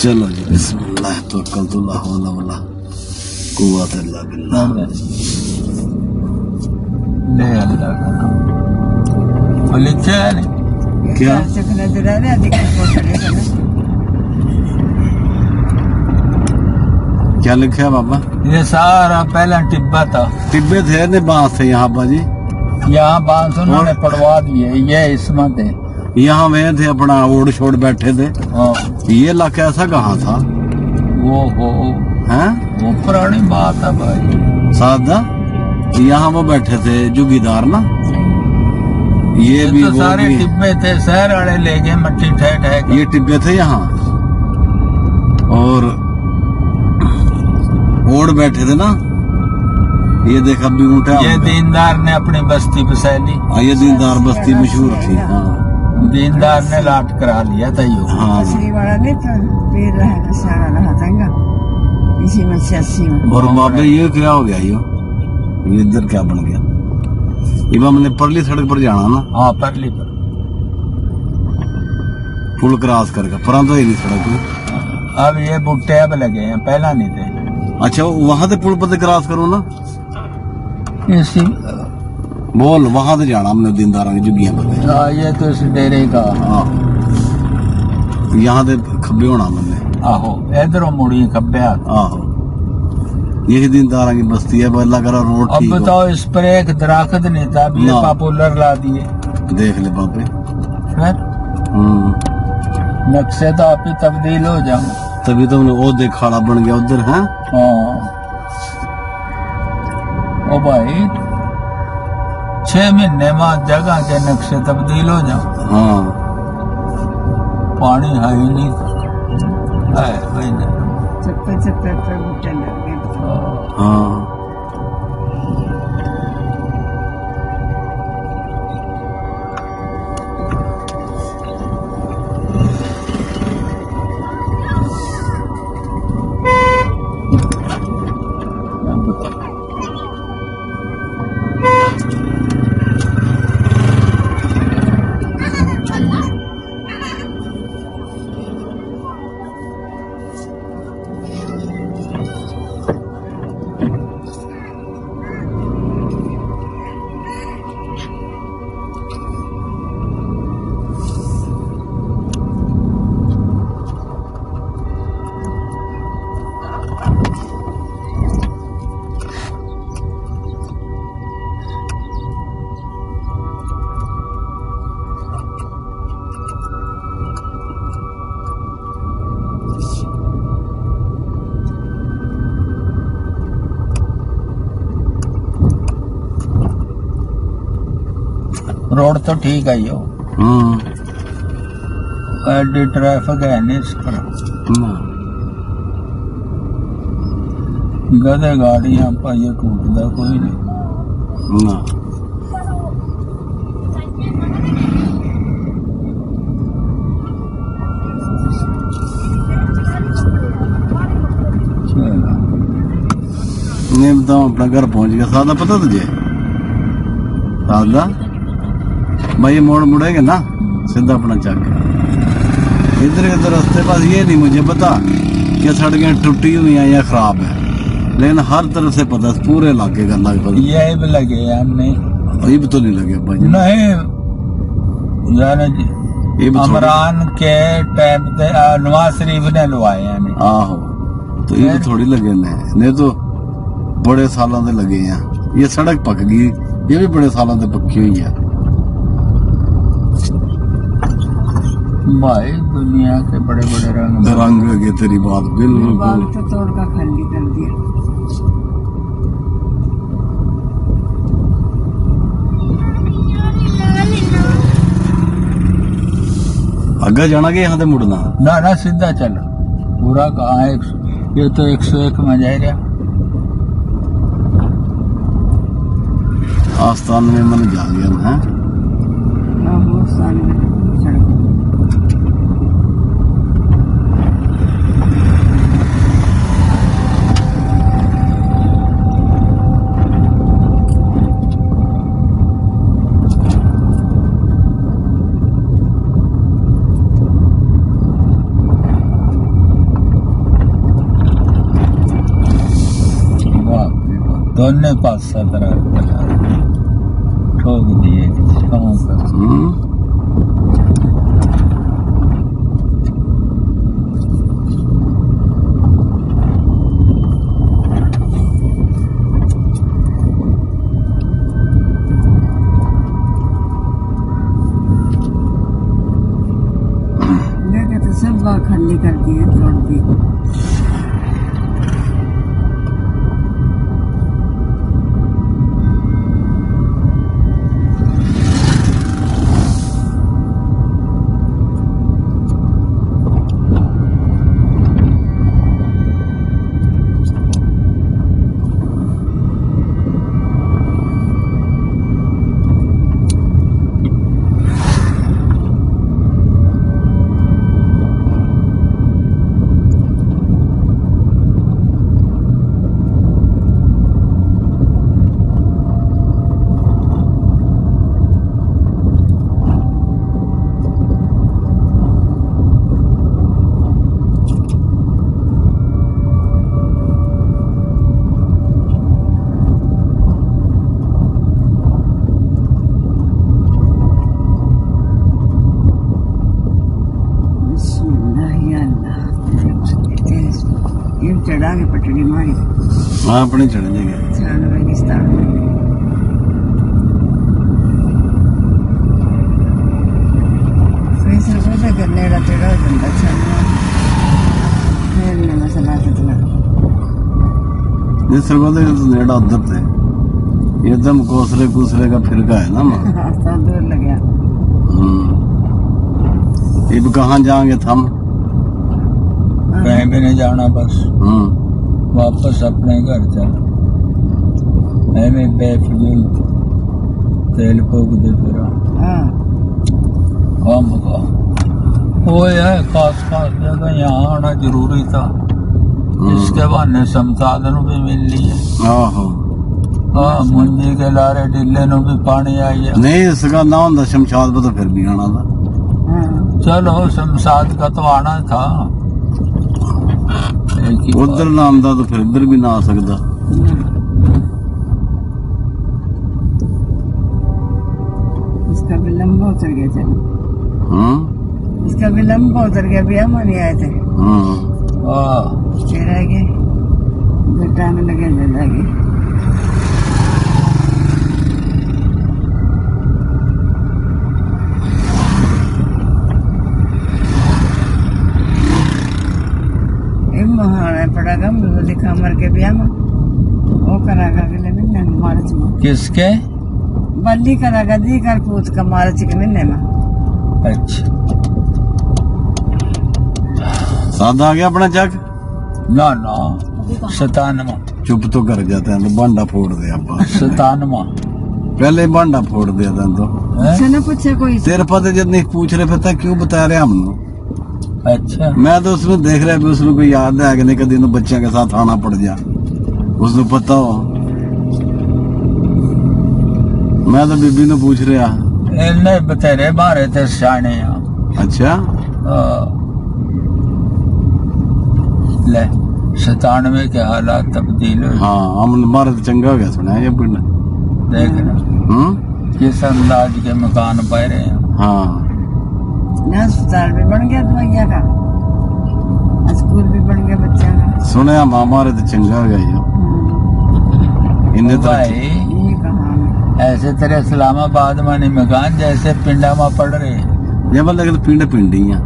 चलो जी बिस्मिल्लाह तवक्कलतु ला हौला वला कुव्वता इल्ला बिल्लाह। ले अल्लाह का नाम वो लिखा है नहीं क्या क्या लिखा है बाबा? ये सारा पहला टिब्बा था, टिब्बे थे ने बांस थे यहाँ बाजी, यहाँ बांस उन्होंने पड़वा दिए, ये इसमें थे, यहाँ वे थे अपना ओढ़ छोड़ बैठे थे। हाँ, ये इलाका ऐसा कहाँ था? वो हैं वो पुरानी बात है भाई। सादा यहाँ वो बैठे थे जुगीदार ना, ये भी तो वो सारे भी। टिब्बे थे, शहर वाले ले गए मट्टी ठह ठह के। ये टिब्बे थे यहाँ और ओढ़ बैठे थे ना। ये देखा भी ऊँटा, ये दीनदार ने अपनी बस्ती बसैली, ये दीनदार बस्ती मशहूर थी। हाँ दीनदार ने लाट करा लिया था यो। हाँ। और बाबा ये क्या हो गया ये इधर क्या बन गया? ये हमने परली सड़क पर जाना ना, हाँ परली पर पुल क्रॉस करके पर तो ही नहीं सड़क पे। अब ये बुट्टे अब लगे हैं, पहला नहीं थे। अच्छा वहां से पुल पर क्रॉस करो ना, इसी बोल वहां से जाना हमने दीनदार की जुगियां पर। ये तो इस डेरे का। हाँ यहाँ से खब्बे होना हमने। आहो इधरों मुड़ी खब्बे हाथ। आहो यही दीनदार की बस्ती है, अल्लाह करा रोड अब ठीक हो। बताओ इस पर एक दरख्त नहीं था, अब ये ना। पॉपुलर ला दिए। देख ले बाबे। फिर नक्शे तो आप ही तब्दील हो जाओ। तभी तो हमने वो खाड़ा बन गया उधर है। हाँ ओ भाई 6 महीने में जगह के नक्शे तब्दील हो जाओ। हाँ पानी है ही नहीं है भाई ने। हाँ रोड तो ठीक है यो, एडी ट्रैफिक है नहीं इस पर। गधे गाड़ियां पर ये टूटता कोई नहीं ना। नहीं बताओ अपना घर पहुंच गया। सादा पता तुझे? सादा भाई मोड़ मुड़ेगा ना सीधा अपना चक इधर इधर रास्ते पास। ये नहीं मुझे पता कि सड़कें टूटी हुई हैं या खराब है, लेकिन हर तरफ से पता पूरे इलाके का लगभग। ये भी लगे यार नहीं, ये भी तो नहीं लगे भाई नहीं यार जी। ये भी इमरान के टाइम पे नवाज शरीफ ने लवाए हैं। आहो तो ये भी थोड़ी लगे नहीं तो बड़े सालों से लगे हैं। ये सड़क पक गई, ये भी बड़े सालों से पक्की हुई है भाई। दुनिया के बड़े बड़े रंग लगे। तेरी बात बिल्कुल। तो तोड़ का खाली कर दिया। आगे जाना कि यहाँ से मुड़ना? ना ना सीधा चल पूरा कहाँ है। ये तो 101 में जा रहा। आस्थान में मन जा गया मैं। दोनों पास तरह ठोक दिए कहाँ पर लेके तो सब बार खाली कर दिए, तोड़ दी। ये चढ़ा के पटड़ी मारी, हाँ अपने चढ़ जाएंगे 96 में फैसल को तो करने का तेरा बंदा चलना फिर ने मसला कितना जिस सरगोदे तो नेड़ा उधर थे एकदम कोसरे का फिरका है ना माँ रास्ता दूर लग गया। अब कहाँ जाएंगे हम कहीं भी नहीं जाना, बस वापस अपने घर चल। हमें बेफिजूल तेल फूक दे पूरा हाँ काम का वो है खास जगह यहाँ आना जरूरी था। इसके बहाने संसाधन भी मिल रही है। आहो हाँ मुंजी के लारे डिल्ले नु भी पानी आई है। नहीं इसका ना होता शमशाद पर तो फिर भी आना था। हाँ चलो शमशाद का तो आना था, उधर ना आंदा तो फिर इधर भी ना आ सकता। इसका भी लंबा उतर गया चलो, इसका भी लंबा उतर गया, भी हम नहीं आए थे फिर आगे जो टाइम लगे जाएगी। महान पड़ागा मुझे खामर के ब्याह में वो करागा अगले महीने में मार्च में। किसके बल्ली करागा दी कर पूत का मार्च के महीने में। अच्छा सादा आ गया अपना जग ना ना 97 चुप तो कर जाते हैं तो बांडा फोड़ दे अब 97 पहले बांडा फोड़ दिया था तो उससे न पूछे कोई तेरे पता जब नहीं पूछ रहे पता क्यों बता रहे हम। अच्छा मैं तो उसमें देख रहा भी उसमें कोई याद है कि नहीं कभी तो बच्चों के साथ आना पड़ जा उसको पता हो। मैं तो बीबी ने पूछ रहा इन्हें बतेरे मारे थे सियाने। अच्छा ले 97 के हालात तब्दील हुए। हाँ हम मारे तो चंगा हो गया सुना ये पिंड देखना किस अंदाज के मकान पाए रहे हैं। हाँ न अस्पताल भी बन गया दवाइया का, स्कूल भी बन गया बच्चा का। सुने हम हमारे तो चंगा हो गया इन्हें तो भाई ये कहानी ऐसे तरह इस्लामाबाद में नहीं मकान जैसे पिंडा में पड़ रहे हैं। ये बंदे तो पिंड पिंड ही है,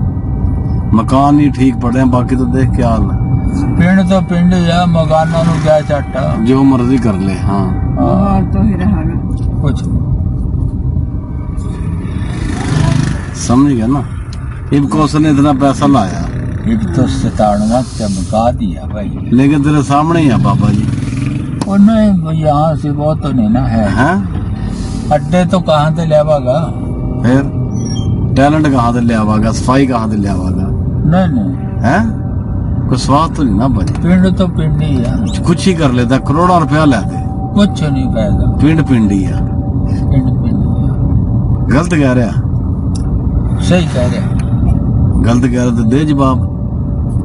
मकान ही ठीक पड़े हैं, बाकी तो देख क्या हाल है। पिंड तो पिंड है, मकानों को क्या चाटा जो मर्जी कर ले। हाँ और तो ही रहा कुछ समझ गया ना। इब कौशल ने इतना पैसा लाया, इब तो 97 चमका दिया भाई। लेकिन तेरे सामने ही है बाबा जी। उन्हें यहाँ से वो तो नहीं ना है, अड्डे तो कहाँ से लेवागा, फिर टैलेंट कहाँ से ले आवागा, सफाई कहाँ से ले आवागा। नहीं है कोई स्वाद तो नहीं ना भाई। पिंड तो पिंड ही है, कुछ ही कर लेता, करोड़ों रुपया ले दे, कुछ नहीं फायदा। पिंड पिंड ही है। पिंड पिंड ही है। गलत कह रहा, सही कह रहे, गलत कह रहा तो दे जवाब।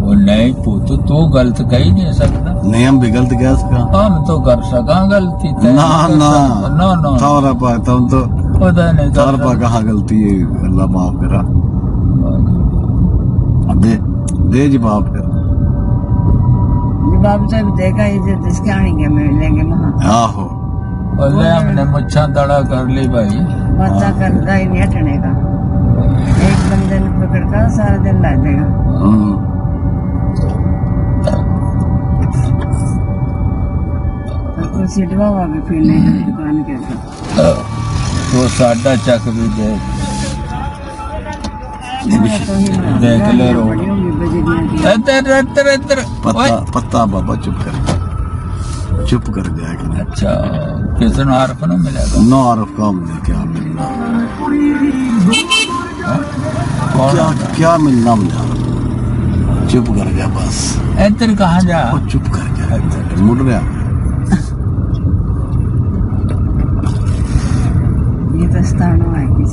वो नहीं पुत तू गलत कह ही नहीं सकता। नहीं हम भी गलत कह सका हम तो कर सका गलती तय ना नहीं कर ना सकता। ना ना थारा पा तुम तो पता नहीं कर थार पा कहाँ गलती है अल्लाह माफ करा अब दे जवाब फिर जवाब जब देगा इधर जिसके आएंगे मिलेंगे वहाँ आहो बोले हमने मुच्छा तड़ा कर ली भाई। पता करता ही नहीं हटने का। एक बंदे ने पकड़ कर सारा दिन ला देगा। तो सीटवा हुआ भी पीने दुकान के ऊपर। तो साडा चक भी दे देख ले रो इधर इधर इधर पत्ता पत्ता बाबा चुप कर जाएगा। अच्छा कितना हरफ न मिलेगा। नौ अरब काम नहीं क्या मिलना क्या क्या मिलना मुझे चुप कर जा बस इधर कहाँ जा वो चुप कर जा मुड़ रहा ये तो स्थान है कि